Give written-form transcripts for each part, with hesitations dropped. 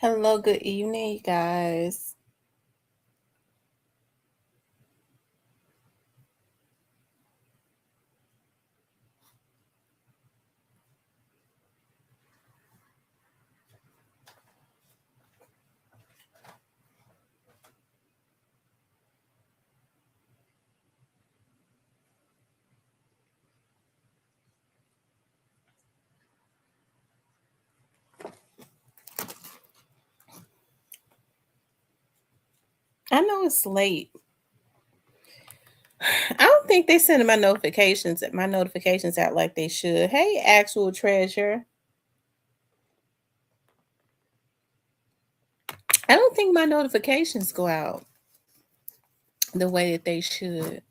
Hello, good evening, you guys. I know it's late. I don't think they send my notifications out like they should. Hey, actual treasure. I don't think my notifications go out the way that they should.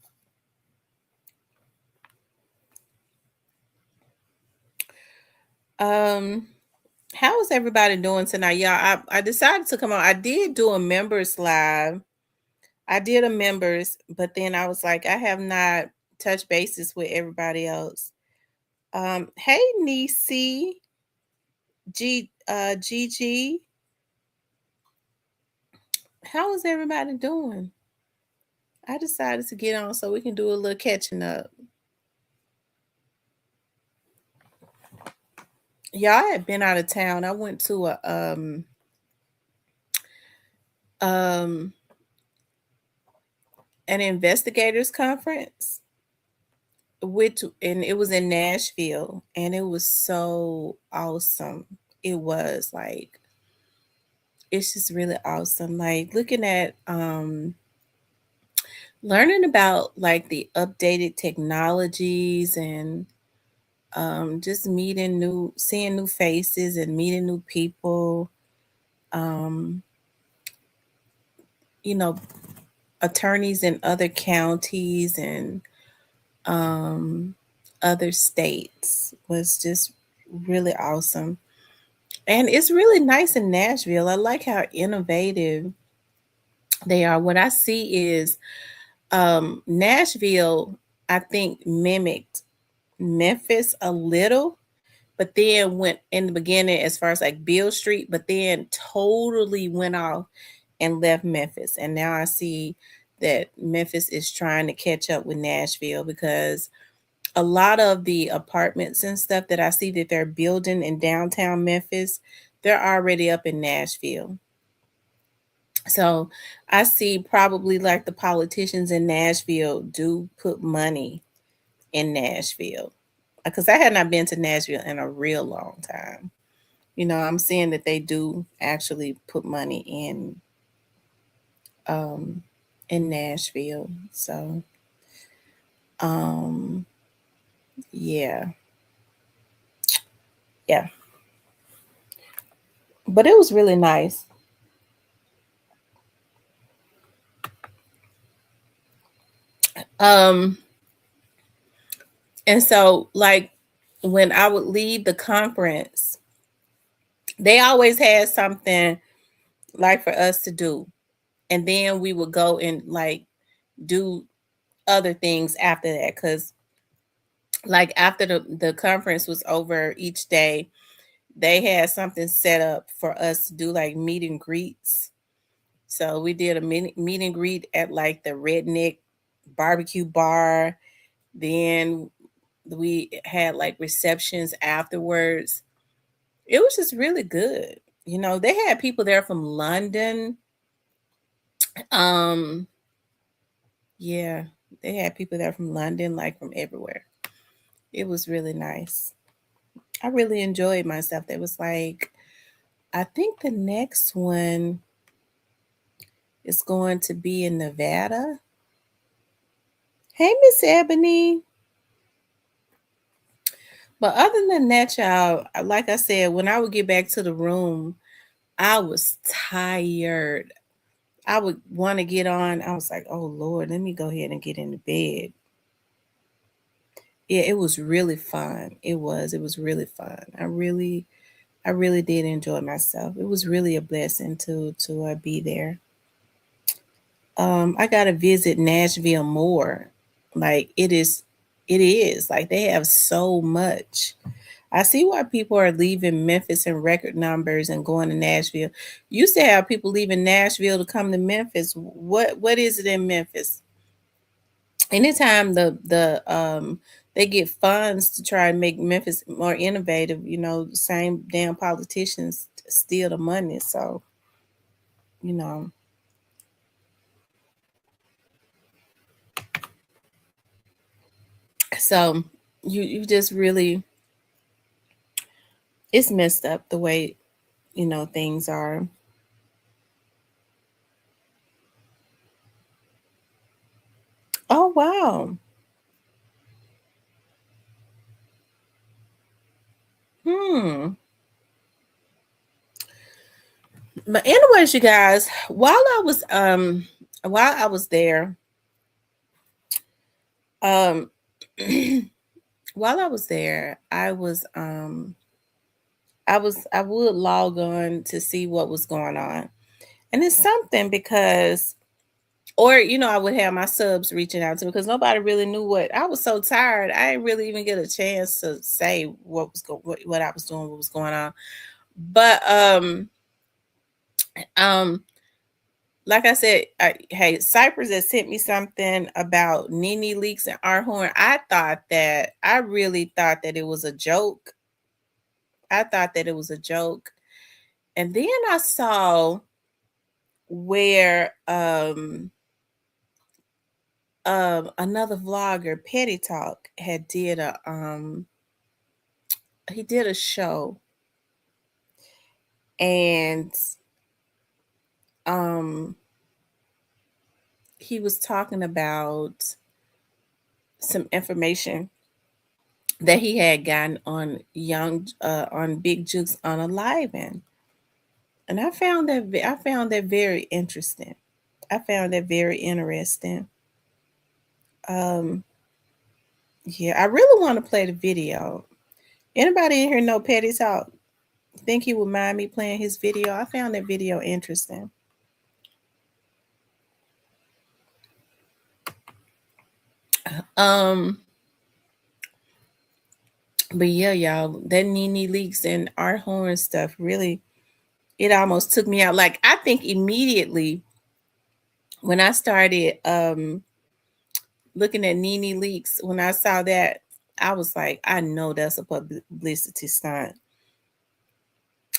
Um, how is everybody doing tonight? Y'all, I decided to come on. I did do a members live. I did a members, but then I was like, I have not touched bases with everybody else. Hey Nisi, Gigi, how is everybody doing? I decided to get on so we can do a little catching up. Y'all had been out of town. I went to a um an investigators conference and it was in Nashville and it was so awesome. It was like it's just really awesome. Like looking at learning about like the updated technologies and just seeing new faces and meeting new people. Um, you know, attorneys in other counties and um, other states was just really awesome. And it's really nice in Nashville. I like how innovative they are. What I see is Nashville, I think, mimicked Memphis a little, but then went in the beginning as far as like Beale Street, but then totally went off and left Memphis. And now I see that Memphis is trying to catch up with Nashville because a lot of the apartments and stuff that I see that they're building in downtown Memphis, they're already up in Nashville. So I see probably like the politicians in Nashville do put money in Nashville because I had not been to Nashville in a real long time. I'm seeing that they do actually put money um in Nashville. So um yeah. Yeah. But it was really nice. Um and so like when I would leave the conference, they always had something like for us to do. And then we would go and like do other things after that cuz like after the conference was over each day, they had something set up for us to do like meet and greets. So we did a meet and greet at like the Redneck barbecue bar. Then we had like receptions afterwards. It was just really good. They had people there from London. Um, yeah, they had people there from London, like from everywhere. It was really nice. I really enjoyed myself. There was like, I think the next one is going to be in Nevada. Hey, Miss Ebony. But other than that, y'all, like I said, when I would get back to the room, I was tired. I would want to get on. I was like, oh Lord, let me go ahead and get into bed. Yeah, it was really fun. It was really fun. I really did enjoy myself. It was really a blessing to be there. I got to visit Nashville more. Like it is like they have so much. I see why people are leaving Memphis in record numbers and going to Nashville. Used to have people leaving Nashville to come to Memphis. What is it in Memphis? Anytime they get funds to try and make Memphis more innovative, the same damn politicians steal the money. So, you know, so you just really, it's messed up the way, things are. Oh wow. Hmm. But anyways, you guys, while I was there, um while I was there, I would log on to see what was going on. And it's something because, or I would have my subs reaching out to me because nobody really knew what I was so tired. I didn't really even get a chance to say what I was doing, what was going on. But um like I said, hey, Cypress has sent me something about Nene Leaks and Art Horn. I really thought that it was a joke. I thought that it was a joke. And then I saw where another vlogger, Petty Talk, had did a he did a show, and um he was talking about some information that he had gotten on on Big Jukes on and I found that very interesting. I found that very interesting. Um, yeah, I really want to play the video. Anybody in here know Petty Talk? Think he would mind me playing his video? I found that video interesting. Um, but yeah, y'all, that Nene Leaks and Art Horn stuff really, it almost took me out. Like I think immediately when I started looking at Nene Leaks, when I saw that, I was like, I know that's a publicity stunt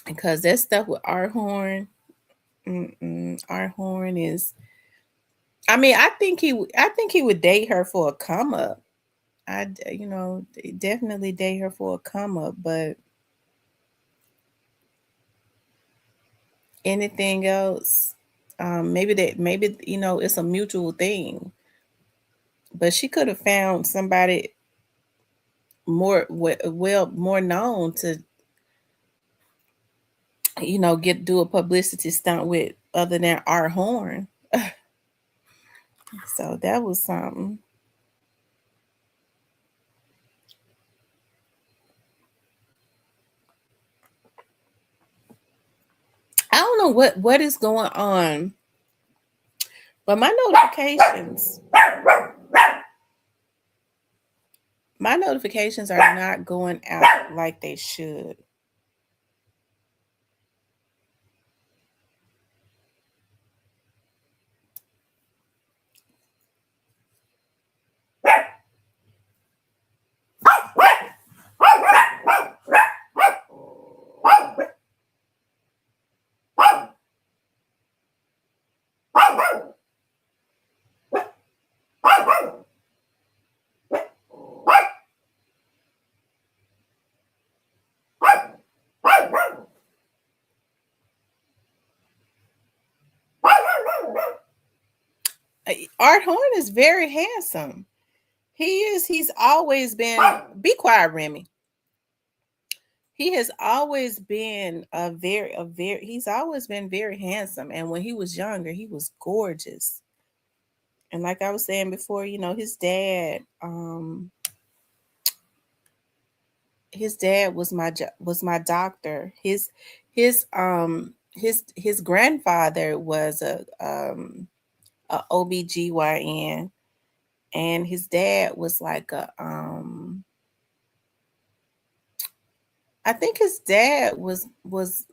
because that stuff with Art Horn, Art Horn is. I mean, I think he would date her for a come up. Definitely date her for a come up, but anything else, maybe it's a mutual thing. But she could have found somebody more known to get do a publicity stunt with other than Art Horn. So that was something. I don't know what is going on, but my notifications are not going out like they should. Art Horn is very handsome. He is. He's always been. Be quiet, Remy. He has always been a very. He's always been very handsome, and when he was younger, he was gorgeous. And like I was saying before, his dad was my doctor. His grandfather was a OBGYN, and his dad was like I think his dad was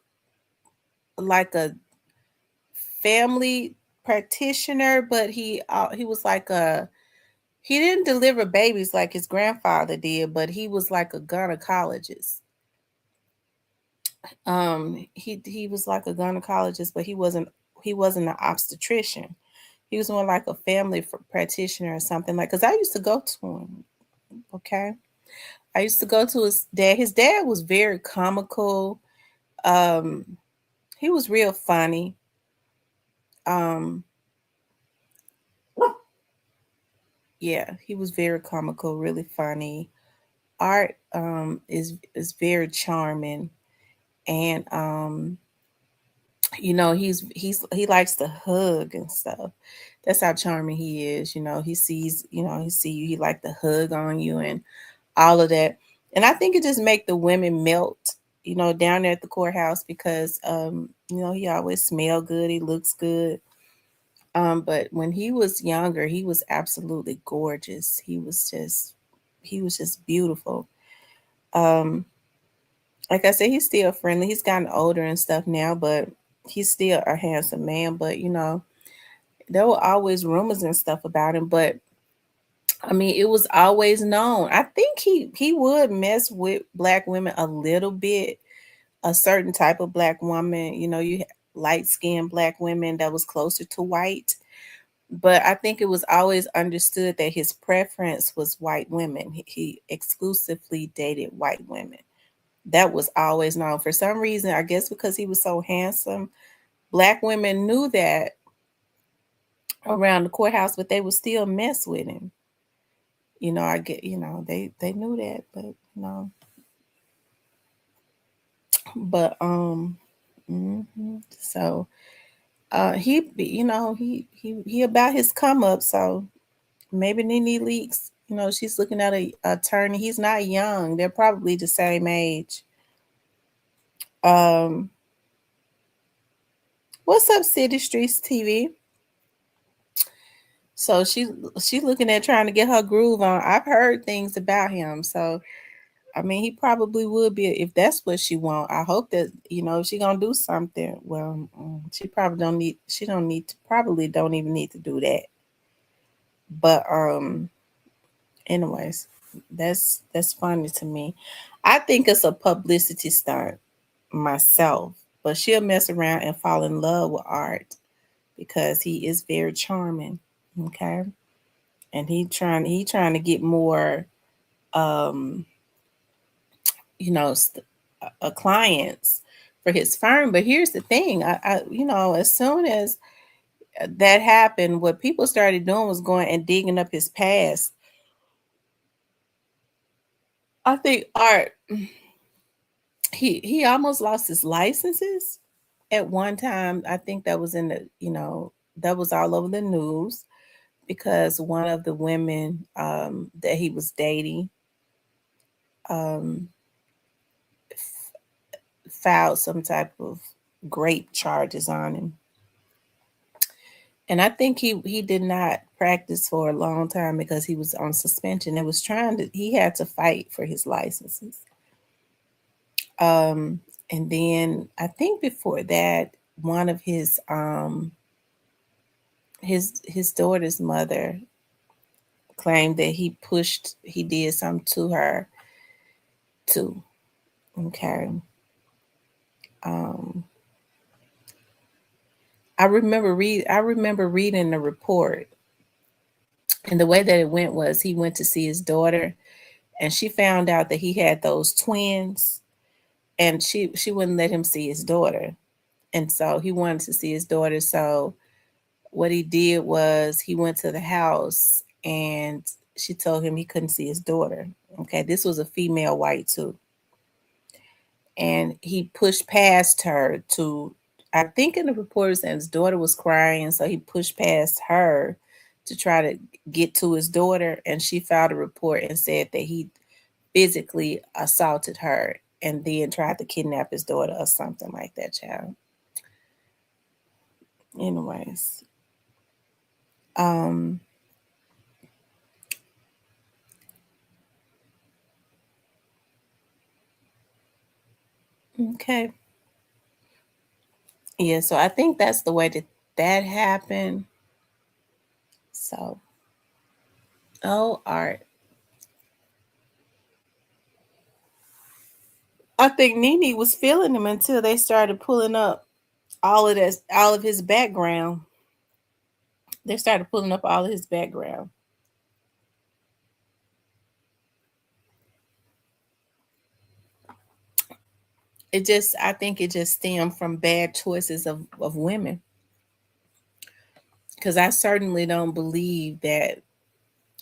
like a family practitioner, but he was like a he didn't deliver babies like his grandfather did, but he was like a gynecologist. He was like a gynecologist, but he wasn't an obstetrician. He was more like a family practitioner or something like. Cause I used to go to him. Okay, I used to go to his dad. His dad was very comical. Um, he was real funny. Um, yeah, he was very comical, really funny. Art is very charming, and he likes to hug and stuff. That's how charming he is. He see you, he like to hug on you and all of that. And I think it just make the women melt, down there at the courthouse because he always smell good, he looks good. But when he was younger, he was absolutely gorgeous. He was just beautiful. Um, like I said, he's still friendly. He's gotten older and stuff now, but he's still a handsome man. But there were always rumors and stuff about him. But I mean, it was always known. I think he would mess with black women a little bit. A certain type of black woman, you light skinned black women that was closer to white. But I think it was always understood that his preference was white women. He exclusively dated white women. That was always known. For some reason, I guess because he was so handsome, black women knew that around the courthouse, but they would still mess with him. I get, they knew that, but mhm. So he about his come up, so maybe Nene Leaks, she's looking at a attorney. He's not young. They're probably the same age. Um, what's up, City Streets TV? So she looking at trying to get her groove on. I've heard things about him, so I mean, he probably would be if that's what she want. I hope that if she gonna do something. Well, she probably don't need. She don't need to. Probably don't even need to do that. But anyways, that's funny to me. I think it's a publicity stunt myself, but she'll mess around and fall in love with Art because he is very charming. Okay, and he trying to get more um clients for his firm. But here's the thing, as soon as that happened, what people started doing was going and digging up his past. I think Art, he almost lost his licenses at one time. I think that was that was all over the news because one of the women that he was dating um, filed some type of rape charges on him. And I think he did not practice for a long time because he was on suspension. It was he had to fight for his licenses. Um, and then I think before that, one of his daughter's mother claimed that he did something to her too. Okay. Um, I remember reading the report, and the way that it went was he went to see his daughter, and she found out that he had those twins, and she wouldn't let him see his daughter, and so he wanted to see his daughter. So what he did was he went to the house, and she told him he couldn't see his daughter. Okay, this was a female white too, and he pushed past her to. I think in the report that his daughter was crying, so he pushed past her to try to get to his daughter, and she filed a report and said that he physically assaulted her and then tried to kidnap his daughter or something like that, child. Anyways, um, Okay. Yeah, so I think that's the way that that happened. So, oh, art. I think Nene was feeling him until they started pulling up all of his background. They started pulling up all of his background. I think it just stemmed from bad choices of women. Because I certainly don't believe that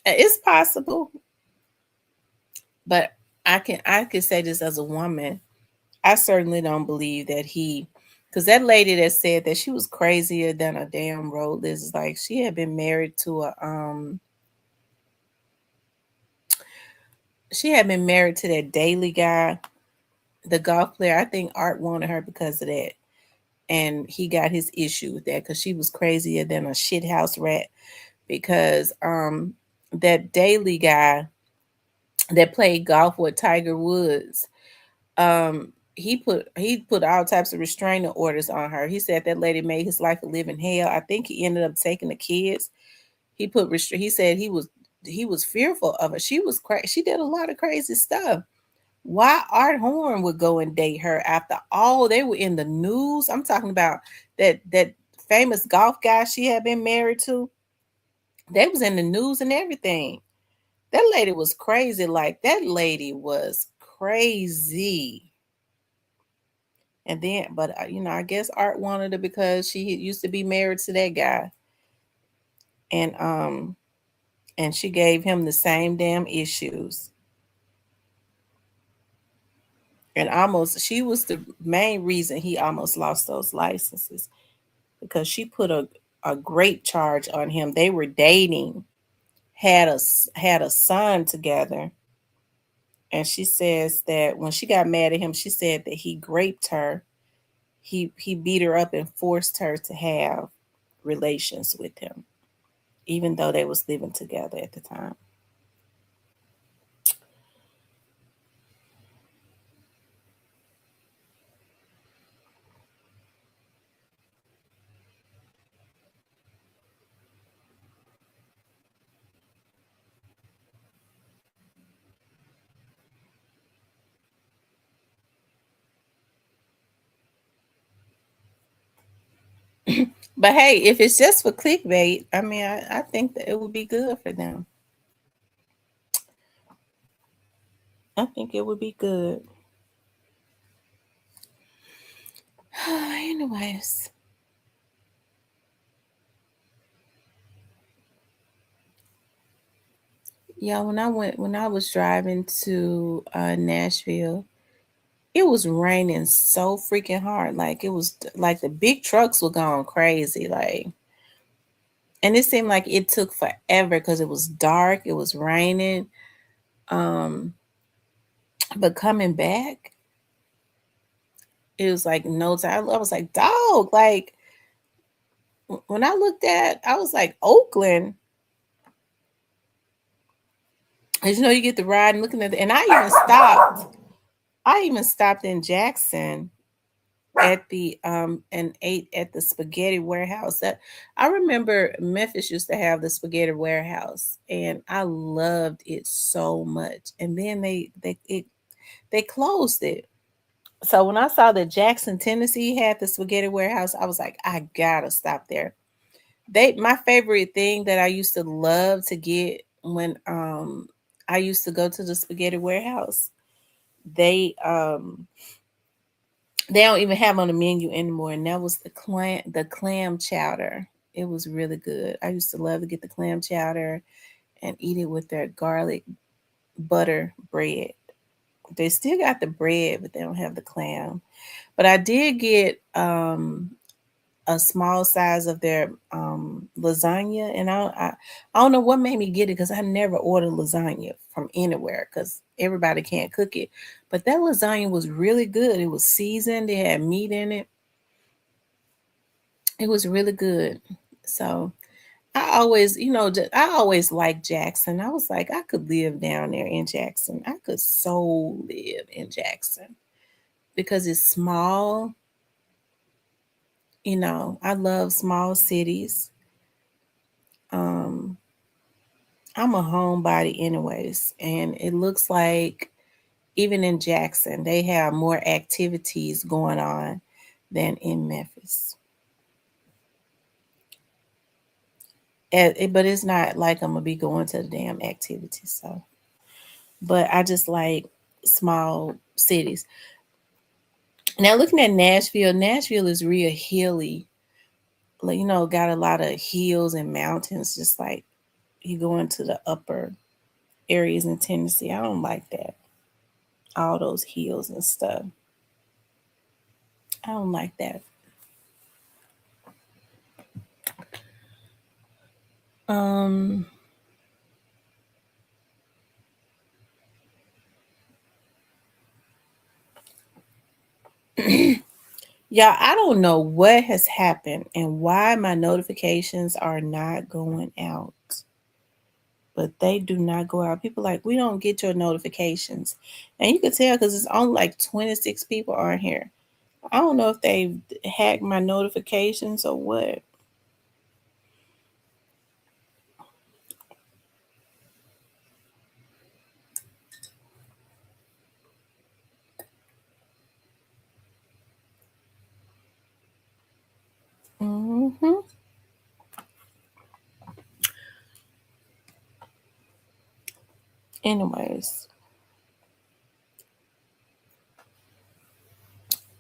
it's possible, but I can say this as a woman. I certainly don't believe that he, because that lady that said that she was crazier than a damn road lizard, like she had been married to a she had been married to that Daily guy, the golf player. I think Art wanted her because of that, and he got his issue with that because she was crazier than a shithouse rat. Because that Daily guy that played golf with Tiger Woods, he put all types of restraining orders on her. He said that lady made his life a living hell. I think he ended up taking the kids. He said he was fearful of her. She was crazy. She did a lot of crazy stuff. Why Art Horn would go and date her after all they were in the news? I'm talking about that famous golf guy she had been married to. They was in the news and everything. That lady was crazy. Like that lady was crazy. And then, but I guess Art wanted her because she used to be married to that guy, and and she gave him the same damn issues. And almost, she was the main reason he almost lost those licenses because she put a great charge on him. They were dating, had a son together, and she says that when she got mad at him, she said that he raped her. He beat her up and forced her to have relations with him, even though they was living together at the time. But hey, if it's just for clickbait, I mean, I think that it would be good for them. I think it would be good. Anyways, yeah, when I was driving to Nashville, it was raining so freaking hard. Like it was like the big trucks were going crazy. Like, and it seemed like it took forever because it was dark, it was raining. Um, but coming back, it was like no time. I was like, dog, like when I looked at, I was like, Oakland. As you know, you get the ride and looking at it, and I even stopped in Jackson at the and ate at the spaghetti warehouse. That I remember Memphis used to have the spaghetti warehouse, and I loved it so much. And then they closed it. So when I saw that Jackson, Tennessee had the spaghetti warehouse, I was like, I gotta stop there. My favorite thing that I used to love to get when I used to go to the spaghetti warehouse, they they don't even have on the menu anymore, and that was the clam chowder. It was really good. I used to love to get the clam chowder and eat it with their garlic butter bread. They still got the bread, but they don't have the clam. But I did get a small size of their lasagna, and I don't know what made me get it because I never ordered lasagna from anywhere because everybody can't cook it. But that lasagna was really good. It was seasoned. It had meat in it. It was really good. So I always, I always liked Jackson. I was like, I could live down there in Jackson. I could so live in Jackson. because it's small. You know, I love small cities. Um, I'm a homebody anyways, and it looks like even in Jackson, they have more activities going on than in Memphis. But it's not like I'm gonna be going to the damn activities. So, but I just like small cities. Now looking at Nashville, Nashville is real hilly. Like, you know, got a lot of hills and mountains. Just like you go into the upper areas in Tennessee. I don't like that. All those hills and stuff. I don't like that. Um, yeah, I don't know what has happened and why my notifications are not going out. But they do not go out. People like, we don't get your notifications. And you can tell because it's only like 26 people on here. I don't know if they hacked my notifications or what. Hmm. Anyways,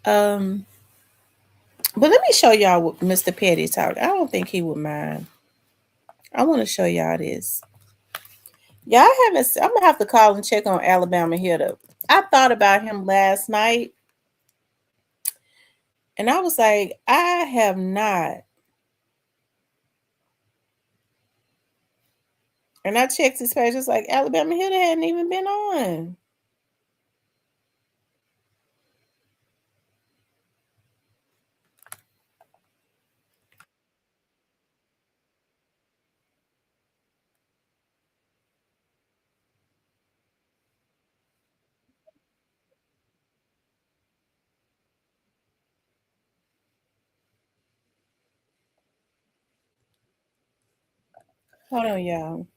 um, but let me show y'all what Mr. Petty talk. I don't think he would mind. I want to show y'all this. Yeah, I haven't. I'm gonna have to call and check on Alabama here. Though I thought about him last night, and I was like, I have not. And I checked his page. It's like Alabama Hitter hadn't even been on. Hold on, y'all.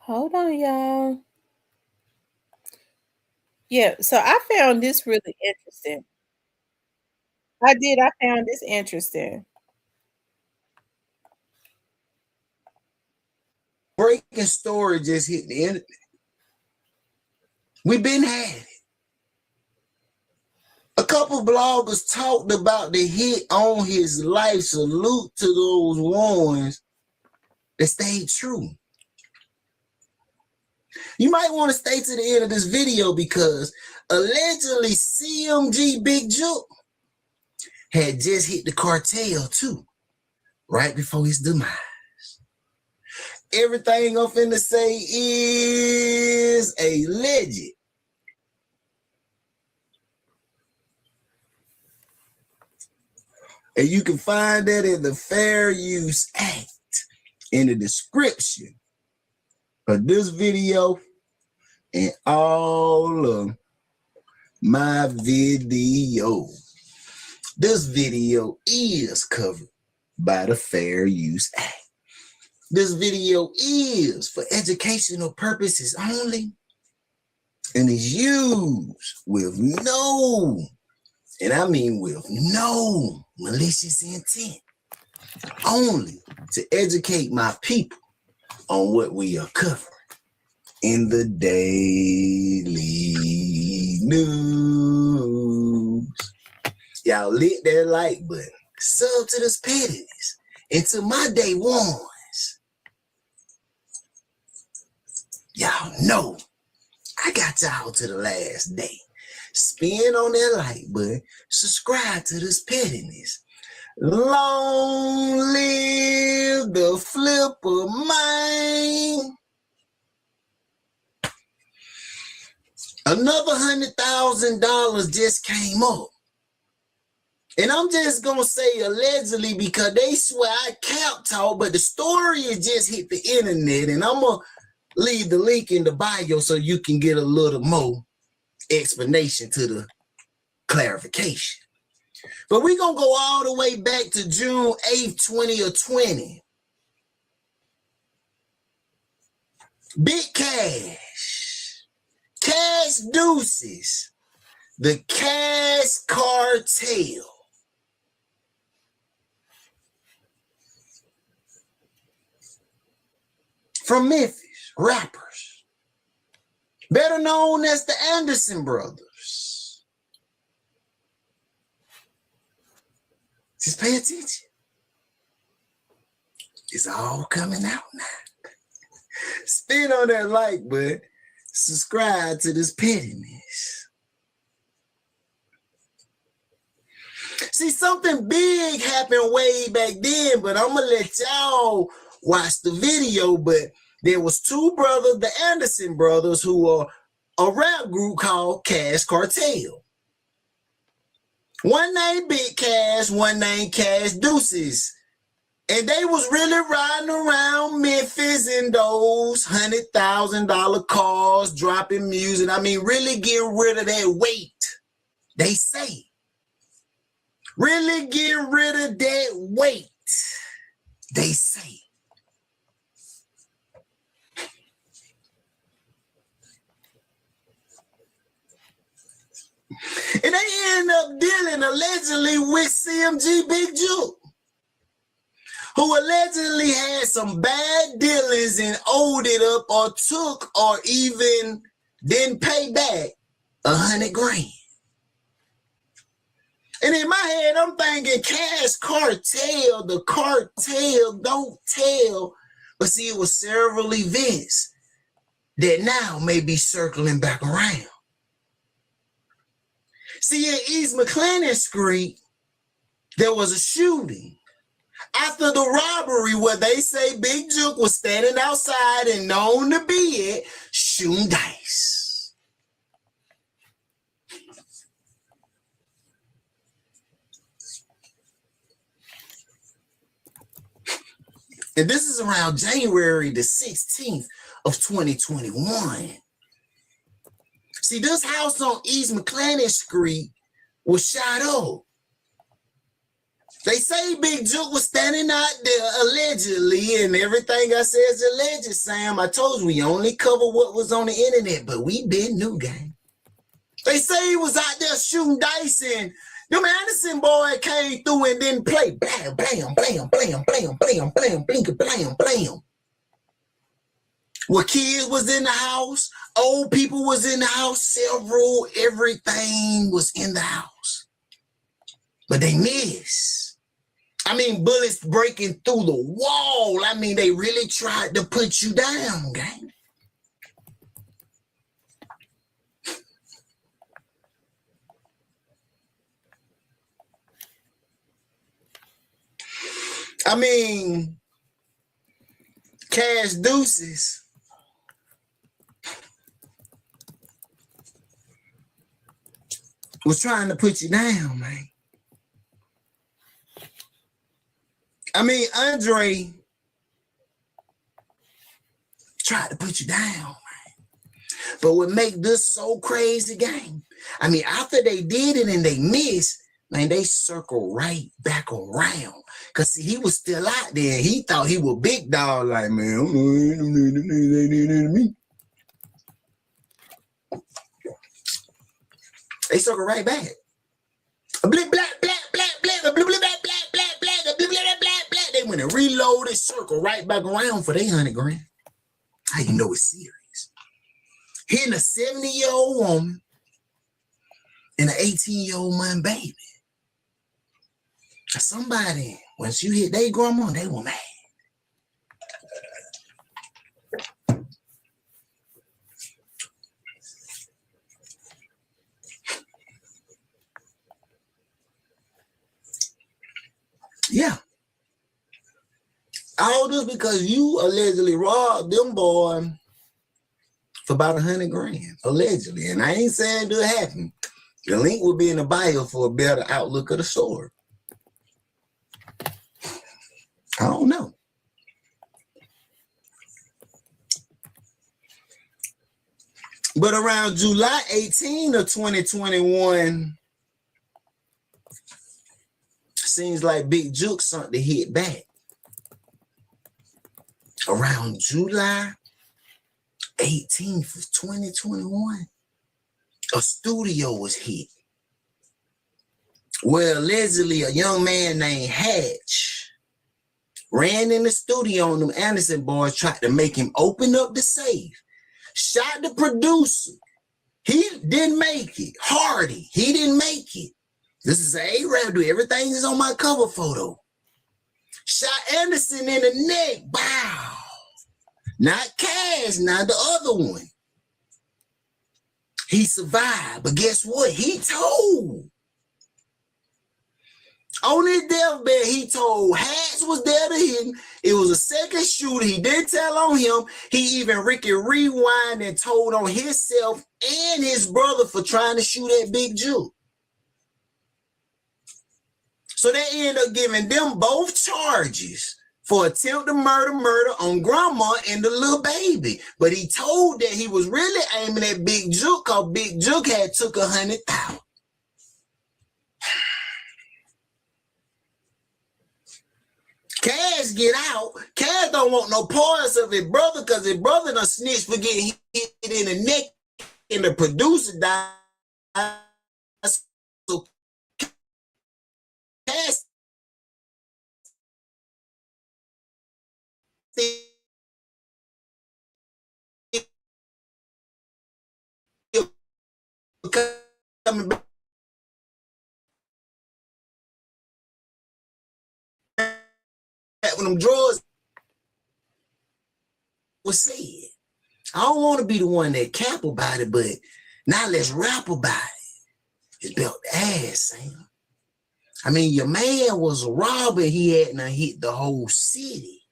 Hold on, y'all. Yeah, so I found this really interesting. I did. I found this interesting. Breaking story just hit the internet. We've been had it. A couple bloggers talked about the hit on his life. Salute to those ones that stayed true. You might want to stay to the end of this video because allegedly CMG Big Joke had just hit the cartel too, right before his demise. Everything I'm finna say is a legend. And you can find that in the Fair Use Act in the description of this video and all of my video. This video is covered by the Fair Use Act. This video is for educational purposes only and is used with no, and I mean with no malicious intent, only to educate my people on what we are covering in the daily news. Y'all lit that like button, sub to this pettiness, and to my day ones. Y'all know I got y'all to the last day. Spin on that like button, subscribe to this pettiness. Long live the flipper, man. Another $100,000 just came up. And I'm just going to say allegedly because they swear I cap talk, but the story has just hit the internet. And I'm going to leave the link in the bio so you can get a little more explanation to the clarification. But we're going to go all the way back to June 8th, 2020. Big Cash, Cash Deuces, the Cash Cartel. From Memphis, rappers, better known as the Anderson brothers. Just pay attention. It's all coming out now. Spin on that like button. Subscribe to this pettiness. See, something big happened way back then, but I'm going to let y'all watch the video. But there was two brothers, the Anderson brothers, who are a rap group called Cash Cartel. One named Big Cash, one named Cash Deuces. And they was really riding around Memphis in those $100,000 cars, dropping music. I mean, really getting rid of that weight, they say. Really getting rid of that weight, they say. And they end up dealing allegedly with CMG Big Juke, who allegedly had some bad dealings and owed it up or took or even didn't pay back $100,000. And in my head, I'm thinking Cash Cartel, the cartel don't tell. But see, it was several events that now may be circling back around. See, in East McClellan Street, there was a shooting after the robbery where they say Big Juke was standing outside and known to be it, shooting dice. And this is around January the 16th of 2021. See, this house on East McClellan Street was shot up. They say Big Juke was standing out there allegedly, and everything I said is alleged, Sam. I told you we only cover what was on the internet, but we been new, gang. They say he was out there shooting dice, and them Anderson boy came through and didn't play. Blam, blam, blam, blam, blam, blam, blam, blam, blam, blam. Well, kids was in the house, old people was in the house, several, everything was in the house. But they missed. I mean, bullets breaking through the wall. I mean, they really tried to put you down, gang. I mean, Cash Deuces was trying to put you down, man. I mean, Andre tried to put you down, man. But what make this so crazy, gang? I mean, after they did it and they missed, man, they circle right back around. Because see, he was still out there. He thought he was big dog, like, man, they circle right back. Blip, black, black, black, black, blip, blip, black, black, black, black, blip, blip, black, black, black. They went and reloaded, circle right back around for their $100,000. How you know it's serious? Hitting a 70-year-old woman and an 18-year-old man baby. Somebody, once you hit their grandma, they were mad. Yeah. All this because you allegedly robbed them boy for about 100 grand, allegedly. And I ain't saying it happen. The link will be in the bio for a better outlook of the story. I don't know. But around July 18 of 2021, seems like Big Juke something to hit back. Around July 18th of 2021, a studio was hit where allegedly a young man named Hatch ran in the studio and them Anderson boys tried to make him open up the safe. Shot the producer. He didn't make it. Hardy, he didn't make it. This is an A-Rap dude. Everything is on my cover photo. Shot Anderson in the neck. Wow. Not Cash, not the other one. He survived, but guess what? He told. On his deathbed, he told Hatch was there to him. It was a second shooter. He didn't tell on him. He even Ricky rewind and told on himself and his brother for trying to shoot at Big Juke. So they ended up giving them both charges for attempt to murder on grandma and the little baby. But he told that he was really aiming at Big Juke because Big Juke had took 100,000. Cash get out. Cash don't want no parts of his brother because his brother done snitched for getting hit in the neck and the producer died. So Cash coming back when them drugs was said. I don't want to be the one that cap about it, but now let's rap about it. It's built ass, Sam. I mean, your man was a robber. He hadn't hit the whole city.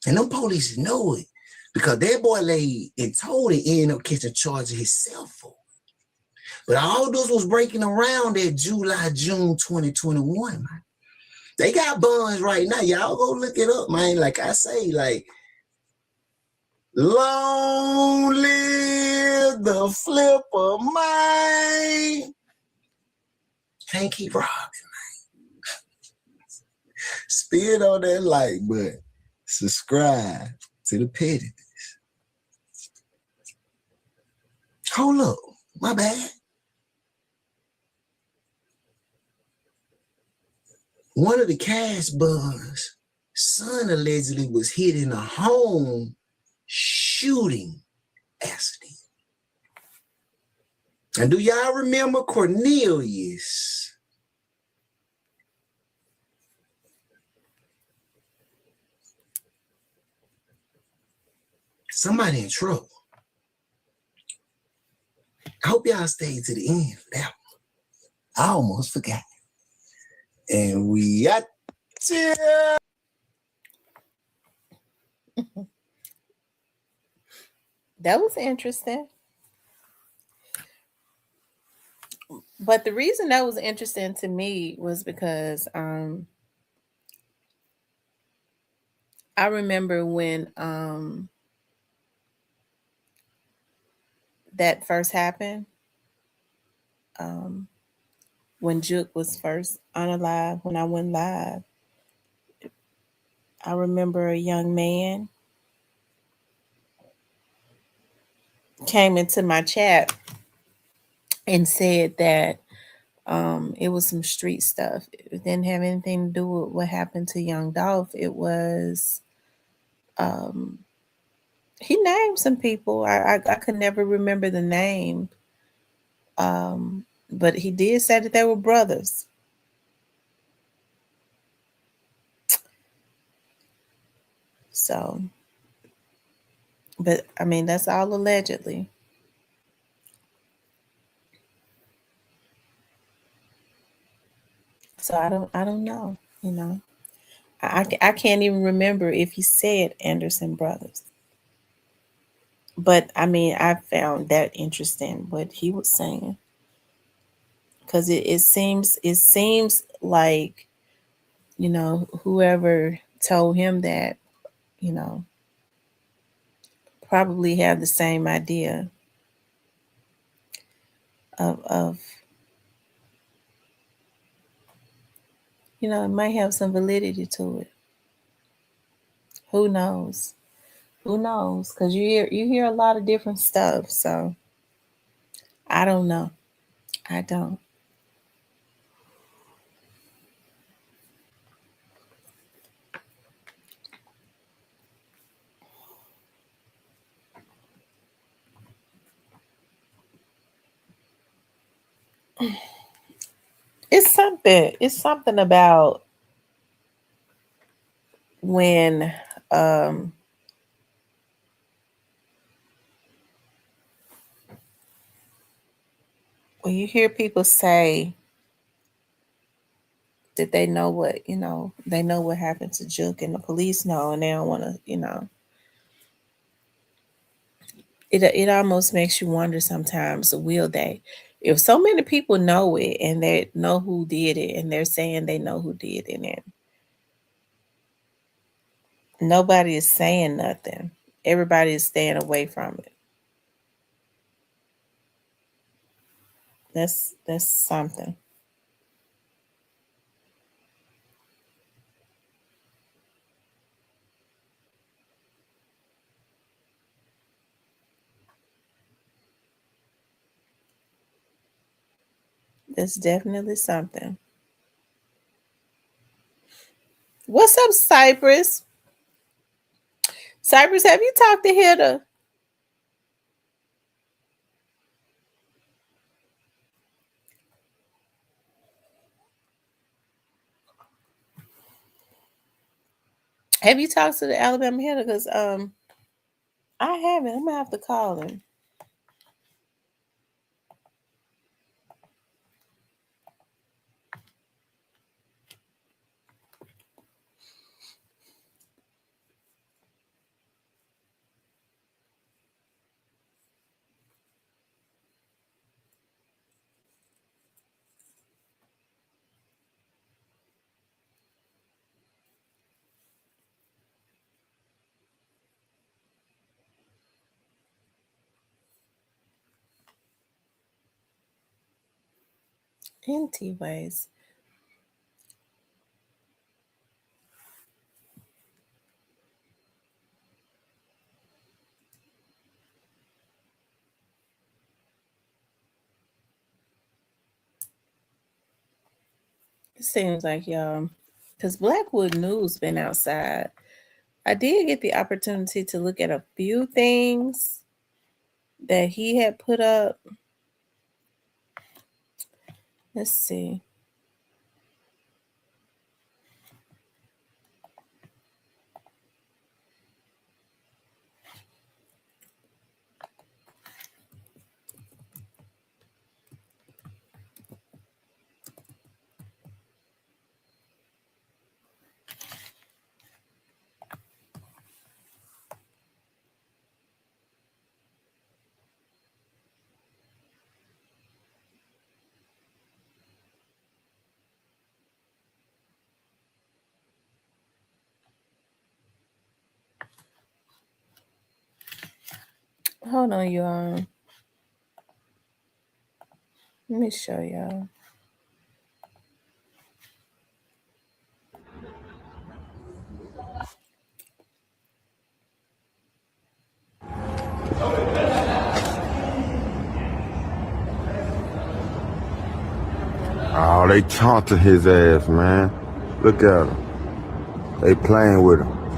And them police know it because that boy laid and told it, ended up catching charge of himself for it. But all those was breaking around that July, June 2021, man. They got bonds right now. Y'all go look it up, man. Like I say, like, long live the flipper, man. Can't keep robbing, man. Spin on that like button. Subscribe to the pettiness. Hold up, my bad. One of the Cash Buns' son allegedly was hit in a home shooting accident. And do y'all remember Cornelius? Somebody in trouble. I hope y'all stayed to the end for that one. I almost forgot. And we got to. That was interesting. But the reason that was interesting to me was because I remember when that first happened, when Juke was first unalive, when I went live. I remember a young man came into my chat and said that it was some street stuff. It didn't have anything to do with what happened to Young Dolph. It was um, he named some people. I could never remember the name, but he did say that they were brothers. So, but I mean that's all allegedly. So I don't know. You know, I can't even remember if he said Anderson Brothers. But I mean, I found that interesting what he was saying because it seems like whoever told him that you know probably have the same idea of it might have some validity to it. Who knows? Who knows? Because you hear a lot of different stuff. So I don't know. I don't. It's something about when um when you hear people say that they know what happened to Juke and the police know and they don't want to. It almost makes you wonder sometimes, will they? If so many people know it and they know who did it and they're saying they know who did it and nobody is saying nothing. Everybody is staying away from it. That's something. That's definitely something. What's up, Cypress? Cypress, have you talked to Hilda? Have you talked to the Alabama Hilda? Because I haven't. I'm gonna have to call him. Anyways, it seems like y'all, because Blackwood News been outside. I did get the opportunity to look at a few things that he had put up. Let's see. Hold on, y'all. Let me show y'all. Oh, they taunting his ass, man. Look at him. They playing with him.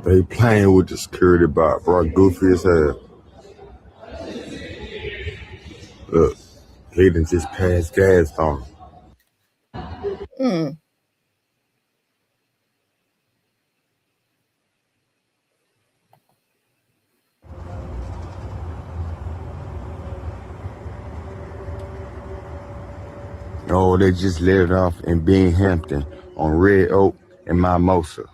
They playing with the security bot, bro. Goofy as hell. Look, he done just passed gas on him. Mm. Oh, they just let it off in Binghamton on Red Oak and Mimosa.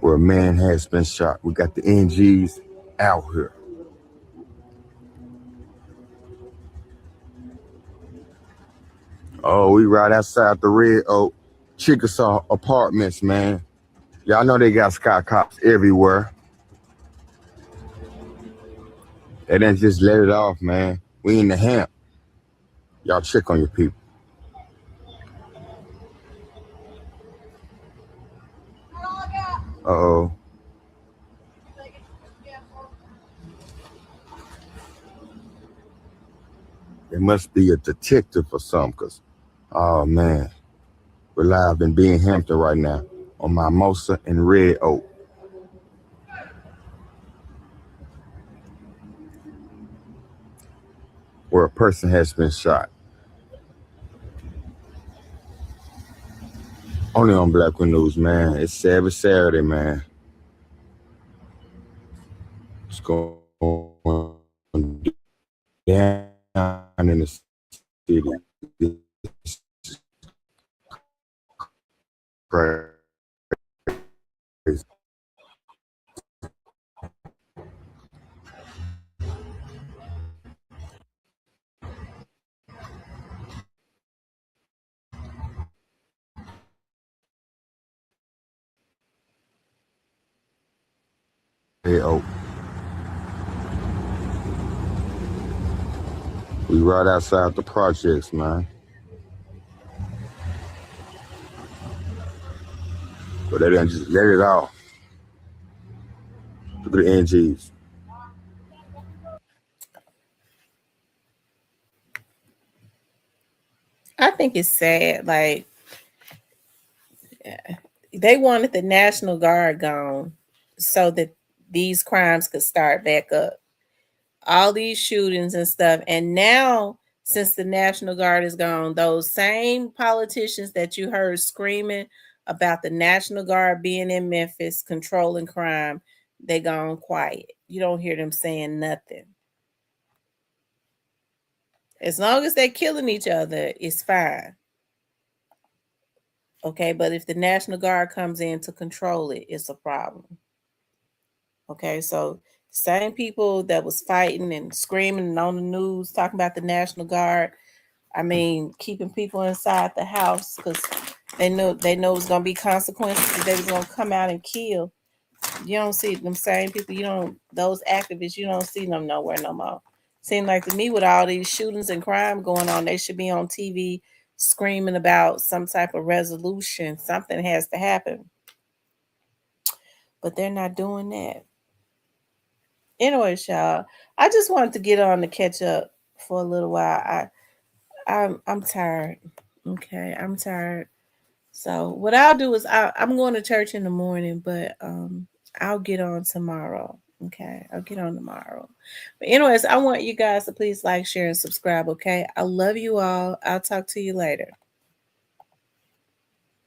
where a man has been shot. We got the NGs out here. Oh, we right outside the Red Oak Chickasaw Apartments, man. Y'all know they got sky cops everywhere. They didn't just let it off, man. We in the hamp. Y'all check on your people. Uh-oh. It must be a detective or something, cause, oh man, we're live in being Hampton right now on Mimosa and Red Oak, where a person has been shot. Only on Black News, man. It's Savage Saturday, man. What's going down in the city? It's crazy. Hey, oh, we right outside the projects, man. But they didn't just let it off. Look at the NGs. I think it's sad. Like they wanted the National Guard gone so that these crimes could start back up. All these shootings and stuff. And now, since the National Guard is gone, those same politicians that you heard screaming about the National Guard being in Memphis controlling crime, they gone quiet. You don't hear them saying nothing. As long as they're killing each other, it's fine. Okay, but if the National Guard comes in to control it, it's a problem. Okay, so same people that was fighting and screaming and on the news talking about the National Guard, I mean, keeping people inside the house because they know it's gonna be consequences. They was gonna come out and kill. You don't see them same people. You don't those activists. You don't see them nowhere no more. Seem like to me with all these shootings and crime going on, they should be on TV screaming about some type of resolution. Something has to happen, but they're not doing that. Anyways, y'all, I just wanted to get on to catch up for a little while. I'm tired. Okay, I'm tired. So what I'll do is I'm going to church in the morning, but I'll get on tomorrow. Okay, I'll get on tomorrow. But anyways, I want you guys to please like, share, and subscribe. Okay, I love you all. I'll talk to you later.